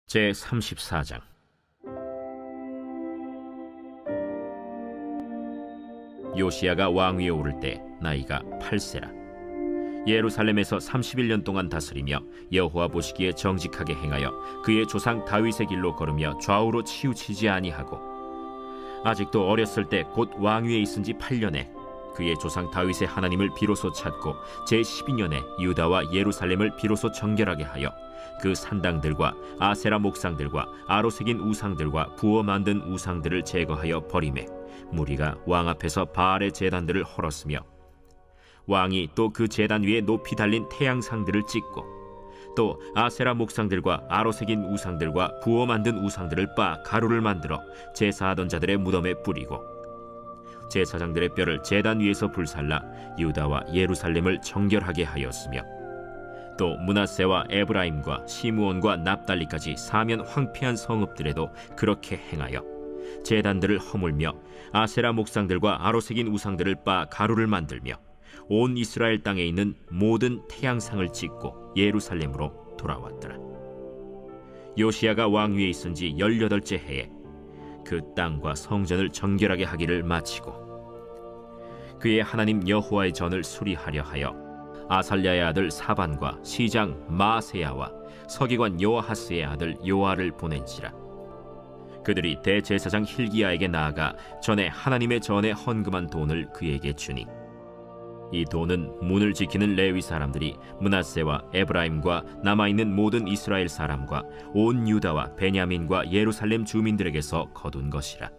제34장. 요시야가 왕위에 오를 때 나이가 8세라. 예루살렘에서 31년 동안 다스리며 여호와 보시기에 정직하게 행하여 그의 조상 다윗의 길로 걸으며 좌우로 치우치지 아니하고, 아직도 어렸을 때 곧 왕위에 있은 지 8년에 그의 조상 다윗의 하나님을 비로소 찾고 제12년에 유다와 예루살렘을 비로소 정결하게 하여 그 산당들과 아세라 목상들과 아로새긴 우상들과 부어 만든 우상들을 제거하여 버리매 무리가 왕 앞에서 바알의 제단들을 헐었으며, 왕이 또 그 제단 위에 높이 달린 태양상들을 찍고 또 아세라 목상들과 아로새긴 우상들과 부어 만든 우상들을 빻아 가루를 만들어 제사하던 자들의 무덤에 뿌리고, 제사장들의 뼈를 제단 위에서 불살라 유다와 예루살렘을 정결하게 하였으며, 또 므낫세와 에브라임과 시므온과 납달리까지 사면 황폐한 성읍들에도 그렇게 행하여 제단들을 허물며 아세라 목상들과 아로새긴 우상들을 빻아 가루를 만들며 온 이스라엘 땅에 있는 모든 태양상을 찍고 예루살렘으로 돌아왔더라. 요시야가 왕위에 있은 지 18째 해에 그 땅과 성전을 정결하게 하기를 마치고, 그의 하나님 여호와의 전을 수리하려 하여 아살랴의 아들 사반과 시장 마아세야와 서기관 요아하스의 아들 요아를 보낸지라. 그들이 대제사장 힐기야에게 나아가 전에 하나님의 전에 헌금한 돈을 그에게 주니, 이 돈은 문을 지키는 레위 사람들이 므낫세와 에브라임과 남아있는 모든 이스라엘 사람과 온 유다와 베냐민과 예루살렘 주민들에게서 거둔 것이라.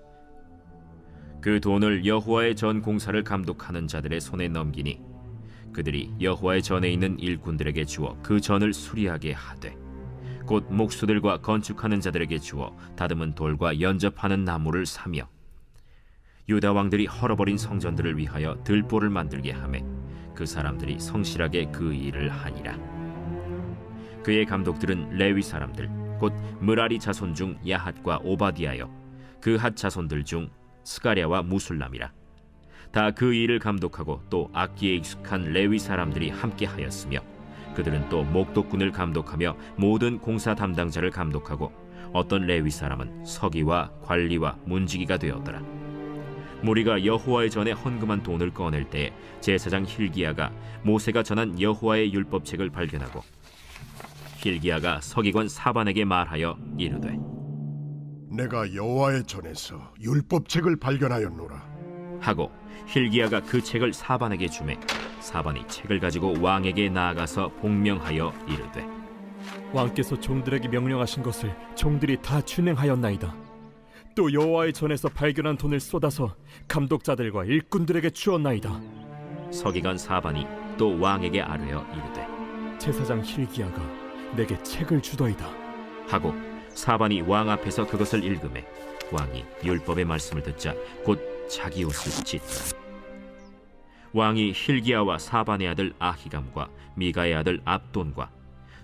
그 돈을 여호와의 전 공사를 감독하는 자들의 손에 넘기니 그들이 여호와의 전에 있는 일꾼들에게 주어 그 전을 수리하게 하되, 곧 목수들과 건축하는 자들에게 주어 다듬은 돌과 연접하는 나무를 사며, 유다 왕들이 헐어버린 성전들을 위하여 들보를 만들게 하매 그 사람들이 성실하게 그 일을 하니라. 그의 감독들은 레위 사람들 곧 므라리 자손 중 야핫과 오바디아여, 그 핫 자손들 중 스가랴와 무술람이라. 다 그 일을 감독하고 또 악기에 익숙한 레위 사람들이 함께 하였으며, 그들은 또 목독군을 감독하며 모든 공사 담당자를 감독하고 어떤 레위 사람은 서기와 관리와 문지기가 되었더라. 무리가 여호와의 전에 헌금한 돈을 꺼낼 때 제사장 힐기야가 모세가 전한 여호와의 율법책을 발견하고, 힐기야가 서기관 사반에게 말하여 이르되, 내가 여호와의 전에서 율법책을 발견하였노라 하고 힐기야가 그 책을 사반에게 주매 사반이 책을 가지고 왕에게 나아가서 복명하여 이르되, 왕께서 종들에게 명령하신 것을 종들이 다 준행하였나이다. 또 여호와의 전에서 발견한 돈을 쏟아서 감독자들과 일꾼들에게 주었나이다. 서기관 사반이 또 왕에게 아뢰어 이르되, 제사장 힐기야가 내게 책을 주더이다. 하고 사반이 왕 앞에서 그것을 읽으매 왕이 율법의 말씀을 듣자 곧 자기 옷을 찢더라. 왕이 힐기야와 사반의 아들 아히감과 미가의 아들 압돈과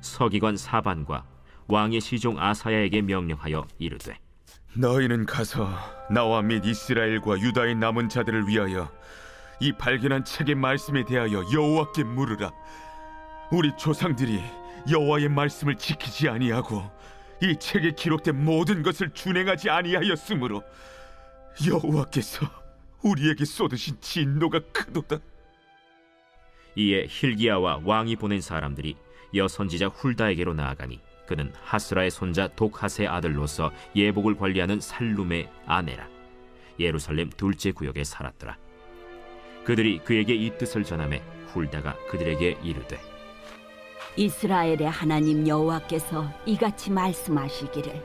서기관 사반과 왕의 시종 아사야에게 명령하여 이르되, 너희는 가서 나와 및 이스라엘과 유다의 남은 자들을 위하여 이 발견한 책의 말씀에 대하여 여호와께 물으라. 우리 조상들이 여호와의 말씀을 지키지 아니하고 이 책에 기록된 모든 것을 준행하지 아니하였으므로 여호와께서 우리에게 쏟으신 진노가 크도다. 이에 힐기야와 왕이 보낸 사람들이 여선지자 훌다에게로 나아가니, 그는 하스라의 손자 독핫의 아들로서 예복을 관리하는 살룸의 아내라. 예루살렘 둘째 구역에 살았더라. 그들이 그에게 이 뜻을 전하매 훌다가 그들에게 이르되, 이스라엘의 하나님 여호와께서 이같이 말씀하시기를,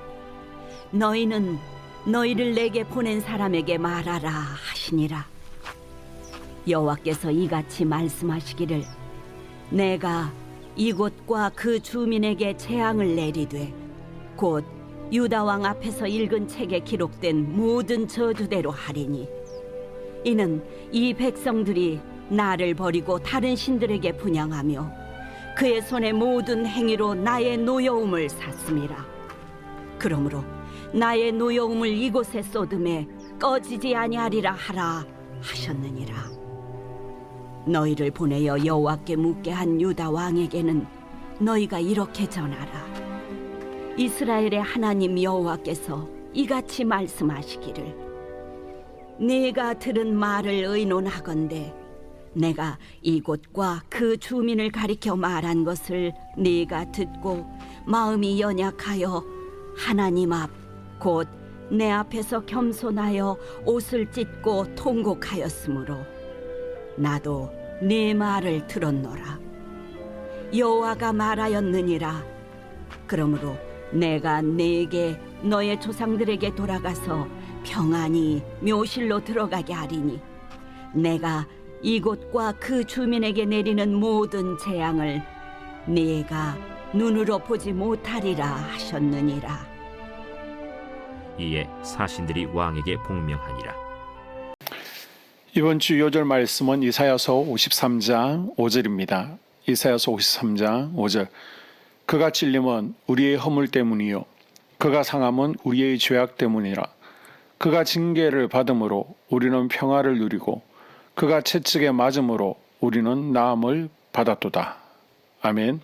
너희는 너희를 내게 보낸 사람에게 말하라 하시니라. 여호와께서 이같이 말씀하시기를, 내가 이곳과 그 주민에게 재앙을 내리되 곧 유다 왕 앞에서 읽은 책에 기록된 모든 저주대로 하리니, 이는 이 백성들이 나를 버리고 다른 신들에게 분향하며 그의 손의 모든 행위로 나의 노여움을 샀음이라. 그러므로 나의 노여움을 이곳에 쏟음에 꺼지지 아니하리라 하라 하셨느니라. 너희를 보내어 여호와께 묻게 한 유다 왕에게는 너희가 이렇게 전하라. 이스라엘의 하나님 여호와께서 이같이 말씀하시기를 네가 들은 말을 의논하건대 내가 이곳과 그 주민을 가리켜 말한 것을 네가 듣고 마음이 연약하여 하나님 앞 곧 내 앞에서 겸손하여 옷을 찢고 통곡하였으므로 나도 네 말을 들었노라. 여호와가 말하였느니라. 그러므로 내가 네게 너의 조상들에게 돌아가서 평안히 묘실로 들어가게 하리니 내가 이곳과 그 주민에게 내리는 모든 재앙을 네가 눈으로 보지 못하리라 하셨느니라. 이에 사신들이 왕에게 복명하니라. 이번 주 요절 말씀은 이사야서 53장 5절입니다. 이사야서 53장 5절. 그가 찔림은 우리의 허물 때문이요 그가 상함은 우리의 죄악 때문이라. 그가 징계를 받음으로 우리는 평화를 누리고 그가 채찍에 맞음으로 우리는 나음을 받았도다. 아멘.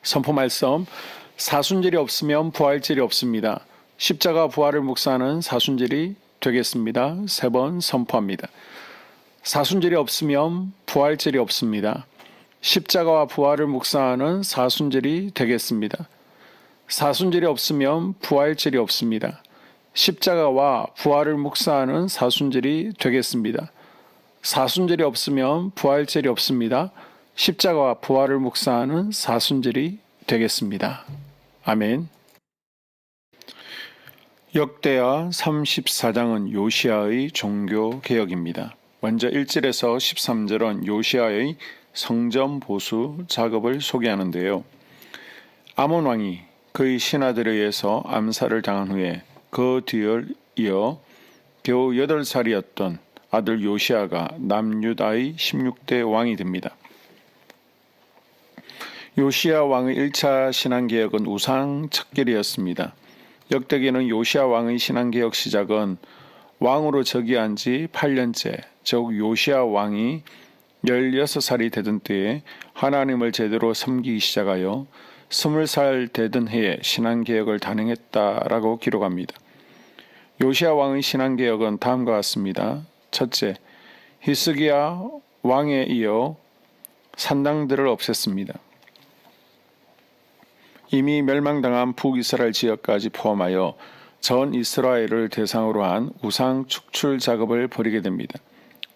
선포 말씀. 사순절이 없으면 부활절이 없습니다. 십자가 부활을 묵상하는 사순절이 되겠습니다. 3번 선포합니다. 사순절이 없으면 부활절이 없습니다. 십자가와 부활을 묵상하는 사순절이 되겠습니다. 사순절이 없으면 부활절이 없습니다. 십자가와 부활을 묵상하는 사순절이 되겠습니다. 사순절이 없으면 부활절이 없습니다. 십자가와 부활을 묵상하는 사순절이 되겠습니다. 아멘. 역대하 34장은 요시야의 종교 개혁입니다. 먼저 1절에서 13절은 요시야의 성전 보수 작업을 소개하는데요. 아몬 왕이 그의 신하들에 의해서 암살을 당한 후에 그 뒤를 이어 겨우 8살이었던 아들 요시야가 남유다의 16대 왕이 됩니다. 요시야 왕의 1차 신앙개혁은 우상 척결이었습니다. 역대기는 요시야 왕의 신앙개혁 시작은 왕으로 즉위한 지 8년째, 즉 요시야 왕이 16살이 되던 때에 하나님을 제대로 섬기기 시작하여 20살 되던 해에 신앙개혁을 단행했다라고 기록합니다. 요시야 왕의 신앙개혁은 다음과 같습니다. 첫째, 히스기야 왕에 이어 산당들을 없앴습니다. 이미 멸망당한 북이스라엘 지역까지 포함하여 전 이스라엘을 대상으로 한 우상 축출 작업을 벌이게 됩니다.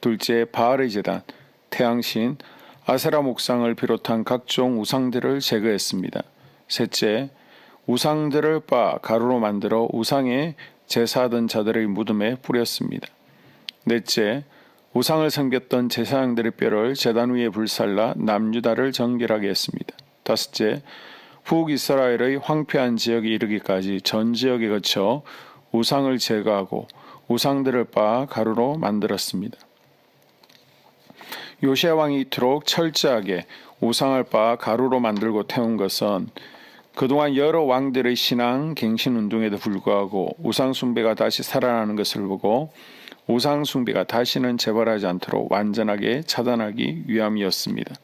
둘째, 바알의 제단, 태양신, 아세라 목상을 비롯한 각종 우상들을 제거했습니다. 셋째, 우상들을 빻아 가루로 만들어 우상에 제사하던 자들의 무덤에 뿌렸습니다. 넷째, 우상을 섬겼던 제사장들의 뼈를 제단 위에 불살라 남유다를 정결하게 했습니다. 다섯째, 북이스라엘의 황폐한 지역에 이르기까지 전 지역에 거쳐 우상을 제거하고 우상들을 빻아 가루로 만들었습니다. 요시야 왕이 이토록 철저하게 우상을 빻아 가루로 만들고 태운 것은 그동안 여러 왕들의 신앙 갱신 운동에도 불구하고 우상 숭배가 다시 살아나는 것을 보고 우상 숭배가 다시는 재발하지 않도록 완전하게 차단하기 위함이었습니다.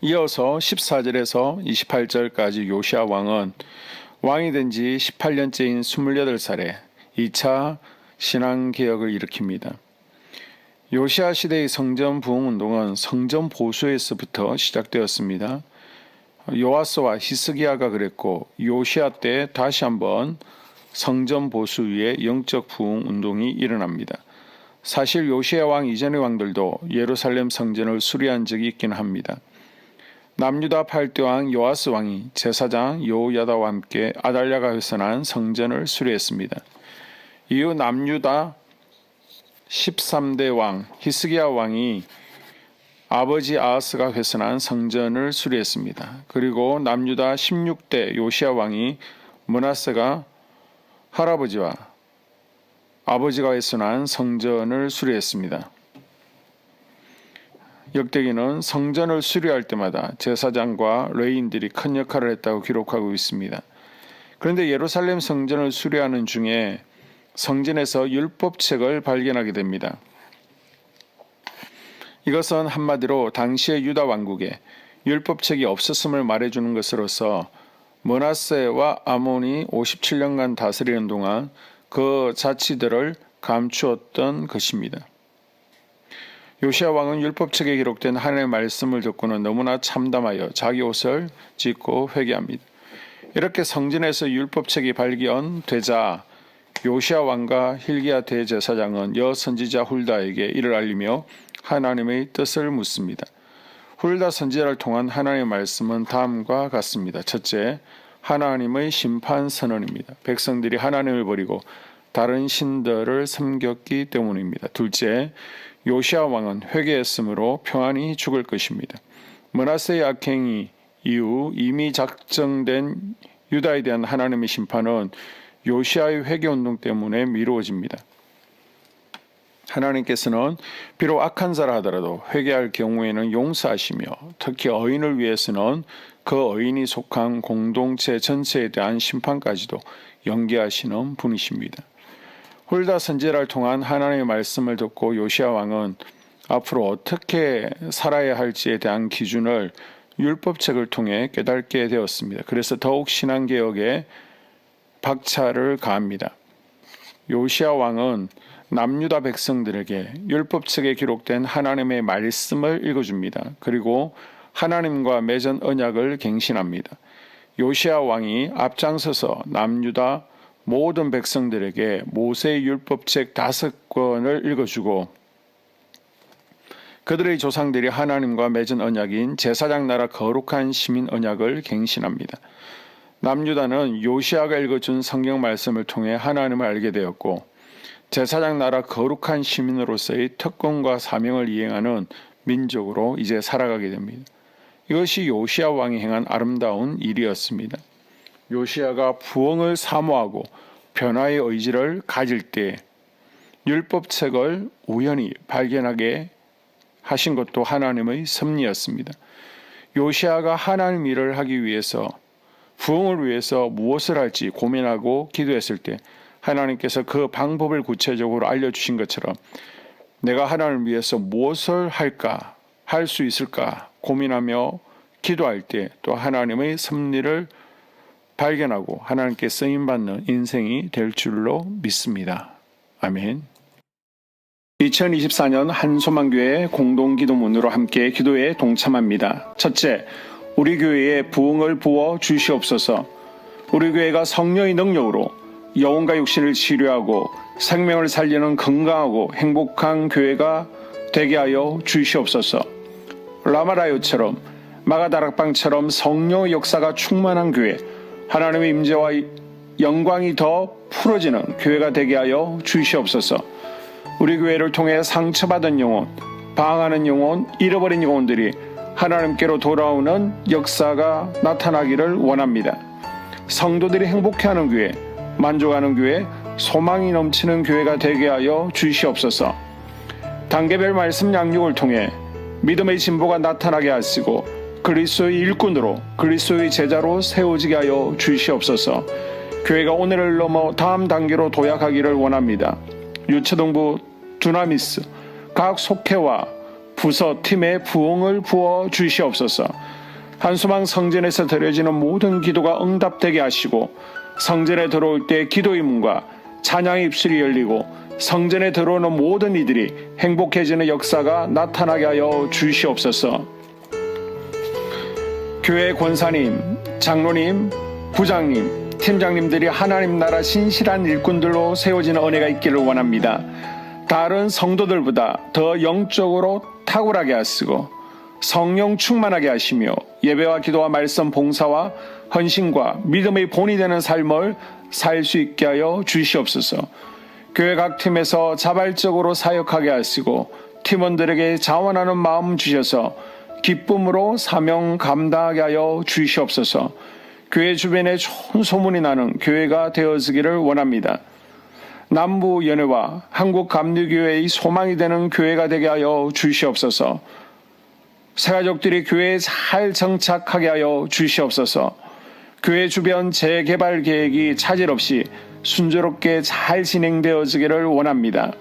이어서 14절에서 28절까지 요시야 왕은 왕이 된 지 18년째인 28살에 2차 신앙개혁을 일으킵니다. 요시야 시대의 성전 부흥운동은 성전 보수에서부터 시작되었습니다. 요아스와 히스기야가 그랬고 요시야 때 다시 한번 성전 보수 위에 영적 부흥운동이 일어납니다. 사실 요시야 왕 이전의 왕들도 예루살렘 성전을 수리한 적이 있긴 합니다. 남유다 8대 왕 요아스 왕이 제사장 여호야다와 함께 아달랴가 훼손한 성전을 수리했습니다. 이후 남유다 13대 왕 히스기야 왕이 아버지 아하스가 훼손한 성전을 수리했습니다. 그리고 남유다 16대 요시야 왕이 므낫세가 할아버지와 아버지가 훼손한 성전을 수리했습니다. 역대기는 성전을 수리할 때마다 제사장과 레위인들이 큰 역할을 했다고 기록하고 있습니다. 그런데 예루살렘 성전을 수리하는 중에 성전에서 율법책을 발견하게 됩니다. 이것은 한마디로 당시의 유다 왕국에 율법책이 없었음을 말해주는 것으로서 므낫세와 아몬이 57년간 다스리는 동안 그 자치들을 감추었던 것입니다. 요시야 왕은 율법책에 기록된 하나님의 말씀을 듣고는 너무나 참담하여 자기 옷을 찢고 회개합니다. 이렇게 성전에서 율법책이 발견되자 요시야 왕과 hil기야 대제사장은 여선지자 훌다에게 이를 알리며 하나님의 뜻을 묻습니다. 훌다 선지자를 통한 하나님의 말씀은 다음과 같습니다. 첫째, 하나님의 심판 선언입니다. 백성들이 하나님을 버리고 다른 신들을 섬겼기 때문입니다. 둘째, 요시야 왕은 회개했으므로 평안히 죽을 것입니다. 므낫세의 악행이 이후 이미 작정된 유다에 대한 하나님의 심판은 요시야의 회개운동 때문에 미루어집니다. 하나님께서는 비록 악한 자라 하더라도 회개할 경우에는 용서하시며 특히 어인을 위해서는 그 어인이 속한 공동체 전체에 대한 심판까지도 연기하시는 분이십니다. 훌다 선지자를 통한 하나님의 말씀을 듣고 요시야 왕은 앞으로 어떻게 살아야 할지에 대한 기준을 율법책을 통해 깨닫게 되었습니다. 그래서 더욱 신앙개혁에 박차를 가합니다. 요시야 왕은 남유다 백성들에게 율법책에 기록된 하나님의 말씀을 읽어줍니다. 그리고 하나님과 맺은 언약을 갱신합니다. 요시야 왕이 앞장서서 남유다 모든 백성들에게 모세의 율법책 5권을 읽어주고 그들의 조상들이 하나님과 맺은 언약인 제사장 나라 거룩한 시민 언약을 갱신합니다. 남유다는 요시야가 읽어준 성경 말씀을 통해 하나님을 알게 되었고 제사장 나라 거룩한 시민으로서의 특권과 사명을 이행하는 민족으로 이제 살아가게 됩니다. 이것이 요시야 왕이 행한 아름다운 일이었습니다. 요시야가 부흥을 사모하고 변화의 의지를 가질 때 율법책을 우연히 발견하게 하신 것도 하나님의 섭리였습니다. 요시야가 하나님 일을 하기 위해서 부흥을 위해서 무엇을 할지 고민하고 기도했을 때 하나님께서 그 방법을 구체적으로 알려주신 것처럼 내가 하나님을 위해서 무엇을 할까, 할 수 있을까 고민하며 기도할 때 또 하나님의 섭리를 발견하고 하나님께 쓰임받는 인생이 될 줄로 믿습니다. 아멘. 2024년 한소망교회 공동기도문으로 함께 기도에 동참합니다. 첫째, 우리 교회에 부흥을 부어 주시옵소서. 우리 교회가 성령의 능력으로 영혼과 육신을 치료하고 생명을 살리는 건강하고 행복한 교회가 되게 하여 주시옵소서. 라마라요처럼 마가다락방처럼 성령의 역사가 충만한 교회, 하나님의 임재와 영광이 더 풀어지는 교회가 되게 하여 주시옵소서. 우리 교회를 통해 상처받은 영혼, 방황하는 영혼, 잃어버린 영혼들이 하나님께로 돌아오는 역사가 나타나기를 원합니다. 성도들이 행복해하는 교회, 만족하는 교회, 소망이 넘치는 교회가 되게 하여 주시옵소서. 단계별 말씀 양육을 통해 믿음의 진보가 나타나게 하시고 그리스도의 일꾼으로 그리스도의 제자로 세워지게 하여 주시옵소서. 교회가 오늘을 넘어 다음 단계로 도약하기를 원합니다. 유초등부, 두나미스, 각 속회와 부서 팀에 부흥을 부어 주시옵소서. 한수망 성전에서 드려지는 모든 기도가 응답되게 하시고 성전에 들어올 때 기도의 문과 찬양의 입술이 열리고 성전에 들어오는 모든 이들이 행복해지는 역사가 나타나게 하여 주시옵소서. 교회 권사님, 장로님, 부장님, 팀장님들이 하나님 나라 신실한 일꾼들로 세워지는 은혜가 있기를 원합니다. 다른 성도들보다 더 영적으로 탁월하게 하시고 성령 충만하게 하시며 예배와 기도와 말씀 봉사와 헌신과 믿음의 본이 되는 삶을 살 수 있게 하여 주시옵소서. 교회 각 팀에서 자발적으로 사역하게 하시고 팀원들에게 자원하는 마음 주셔서 기쁨으로 사명 감당하게 하여 주시옵소서. 교회 주변에 좋은 소문이 나는 교회가 되어지기를 원합니다. 남부연회와 한국감리교회의 소망이 되는 교회가 되게 하여 주시옵소서. 새가족들이 교회에 잘 정착하게 하여 주시옵소서. 교회 주변 재개발 계획이 차질 없이 순조롭게 잘 진행되어지기를 원합니다.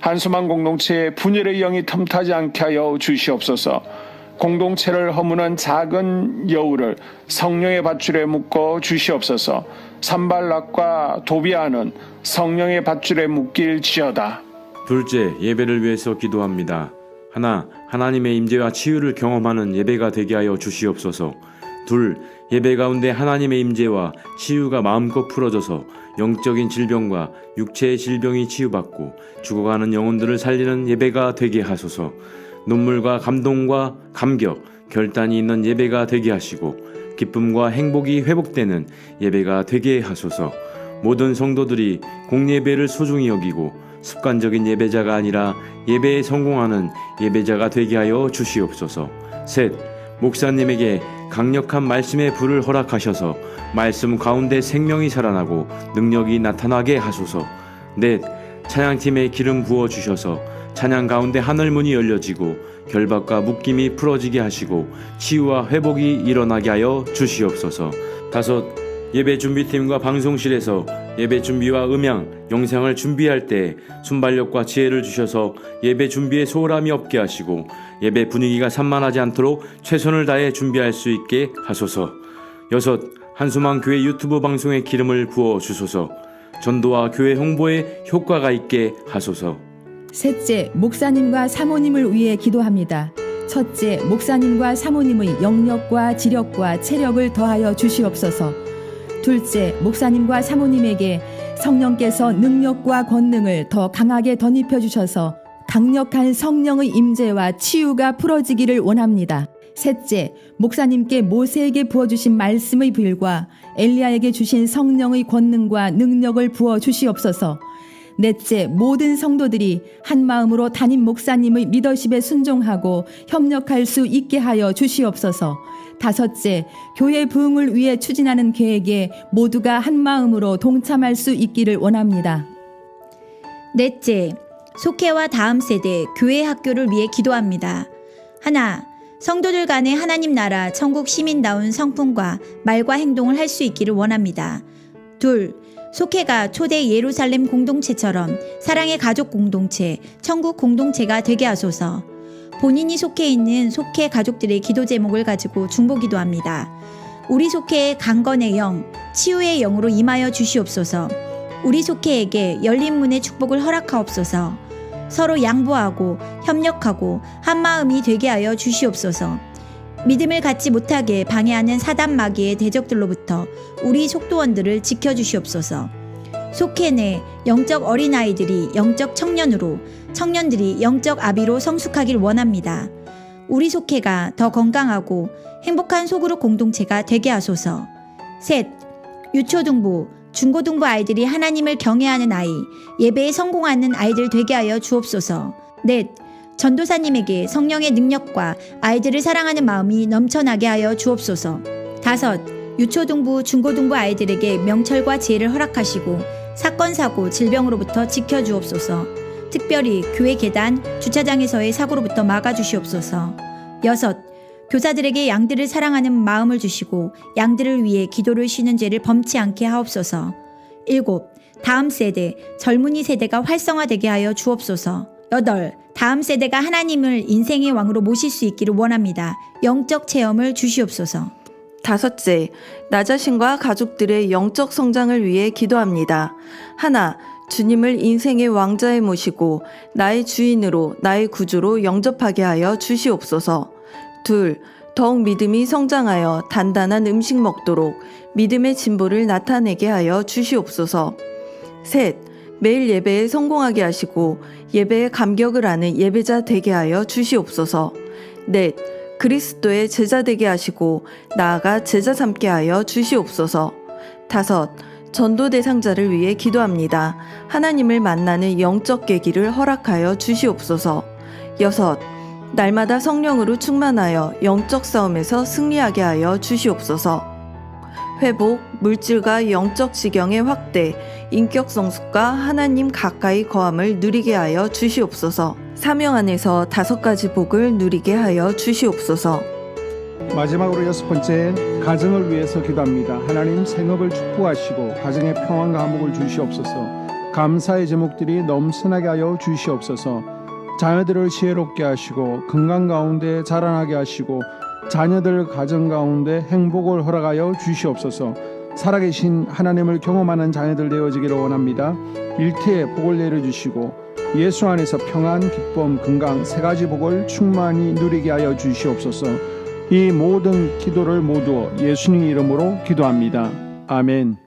한수망 공동체에 분열의 영이 틈타지 않게 하여 주시옵소서. 공동체를 허무는 작은 여우를 성령의 밧줄에 묶어 주시옵소서. 산발락과 도비아는 성령의 밧줄에 묶일지어다. 둘째, 예배를 위해서 기도합니다. 하나, 하나님의 임재와 치유를 경험하는 예배가 되게 하여 주시옵소서. 둘, 예배 가운데 하나님의 임재와 치유가 마음껏 풀어져서 영적인 질병과 육체의 질병이 치유받고 죽어가는 영혼들을 살리는 예배가 되게 하소서. 눈물과 감동과 감격, 결단이 있는 예배가 되게 하시고 기쁨과 행복이 회복되는 예배가 되게 하소서. 모든 성도들이 공예배를 소중히 여기고 습관적인 예배자가 아니라 예배에 성공하는 예배자가 되게 하여 주시옵소서. 셋, 목사님에게 강력한 말씀의 불을 허락하셔서 말씀 가운데 생명이 살아나고 능력이 나타나게 하소서. 넷, 찬양팀에 기름 부어 주셔서 찬양 가운데 하늘문이 열려지고 결박과 묶임이 풀어지게 하시고 치유와 회복이 일어나게 하여 주시옵소서. 다섯, 예배 준비팀과 방송실에서 예배 준비와 음향, 영상을 준비할 때 순발력과 지혜를 주셔서 예배 준비에 소홀함이 없게 하시고 예배 분위기가 산만하지 않도록 최선을 다해 준비할 수 있게 하소서. 여섯, 한수망 교회 유튜브 방송에 기름을 부어 주소서. 전도와 교회 홍보에 효과가 있게 하소서. 셋째, 목사님과 사모님을 위해 기도합니다. 첫째, 목사님과 사모님의 영력과 지력과 체력을 더하여 주시옵소서. 둘째, 목사님과 사모님에게 성령께서 능력과 권능을 더 강하게 덧입혀 주셔서 강력한 성령의 임재와 치유가 풀어지기를 원합니다. 셋째, 목사님께 모세에게 부어주신 말씀의 불과 엘리야에게 주신 성령의 권능과 능력을 부어 주시옵소서. 넷째, 모든 성도들이 한 마음으로 담임 목사님의 리더십에 순종하고 협력할 수 있게 하여 주시옵소서. 다섯째, 교회 부흥을 위해 추진하는 계획에 모두가 한 마음으로 동참할 수 있기를 원합니다. 넷째, 속회와 다음 세대 교회 학교를 위해 기도합니다. 하나, 성도들 간의 하나님 나라 천국 시민다운 성품과 말과 행동을 할 수 있기를 원합니다. 둘, 속회가 초대 예루살렘 공동체처럼 사랑의 가족 공동체, 천국 공동체가 되게 하소서. 본인이 속해 있는 속회 가족들의 기도 제목을 가지고 중보기도합니다. 우리 속회의 강건의 영, 치유의 영으로 임하여 주시옵소서. 우리 속회에게 열린 문의 축복을 허락하옵소서. 서로 양보하고 협력하고 한마음이 되게 하여 주시옵소서. 믿음을 갖지 못하게 방해하는 사단 마귀의 대적들로부터 우리 속도원들을 지켜주시옵소서. 속회 내 영적 어린아이들이 영적 청년으로, 청년들이 영적 아비로 성숙하길 원합니다. 우리 속회가 더 건강하고 행복한 소그룹 공동체가 되게 하소서. 셋, 유초등부, 중고등부 아이들이 하나님을 경외하는 아이, 예배에 성공하는 아이들 되게 하여 주옵소서. 넷, 전도사님에게 성령의 능력과 아이들을 사랑하는 마음이 넘쳐나게 하여 주옵소서. 다섯, 유초등부, 중고등부 아이들에게 명철과 지혜를 허락하시고 사건, 사고, 질병으로부터 지켜주옵소서. 특별히 교회 계단, 주차장에서의 사고로부터 막아주시옵소서. 여섯, 교사들에게 양들을 사랑하는 마음을 주시고 양들을 위해 기도를 쉬는 죄를 범치 않게 하옵소서. 일곱, 다음 세대, 젊은이 세대가 활성화되게 하여 주옵소서. 여덟, 다음 세대가 하나님을 인생의 왕으로 모실 수 있기를 원합니다. 영적 체험을 주시옵소서. 다섯째, 나 자신과 가족들의 영적 성장을 위해 기도합니다. 하나, 주님을 인생의 왕자에 모시고 나의 주인으로, 나의 구주로 영접하게 하여 주시옵소서. 둘, 더욱 믿음이 성장하여 단단한 음식 먹도록 믿음의 진보를 나타내게 하여 주시옵소서. 셋, 매일 예배에 성공하게 하시고 예배에 감격을 하는 예배자 되게 하여 주시옵소서. 넷, 그리스도의 제자 되게 하시고 나아가 제자 삼게 하여 주시옵소서. 다섯, 전도 대상자를 위해 기도합니다. 하나님을 만나는 영적 계기를 허락하여 주시옵소서. 여섯, 날마다 성령으로 충만하여 영적 싸움에서 승리하게 하여 주시옵소서. 회복, 물질과 영적 지경의 확대, 인격 성숙과 하나님 가까이 거함을 누리게 하여 주시옵소서. 사명 안에서 5가지 복을 누리게 하여 주시옵소서. 마지막으로 6번째, 가정을 위해서 기도합니다. 하나님 생업을 축복하시고 가정의 평안과 화목을 주시옵소서. 감사의 제목들이 넘쳐나게 하여 주시옵소서. 자녀들을 지혜롭게 하시고 건강 가운데 자라나게 하시고 자녀들 가정 가운데 행복을 허락하여 주시옵소서. 살아계신 하나님을 경험하는 자녀들 되어지기를 원합니다. 일태에 복을 내려주시고 예수 안에서 평안, 기쁨, 건강 세 가지 복을 충만히 누리게 하여 주시옵소서. 이 모든 기도를 모두 예수님 이름으로 기도합니다. 아멘.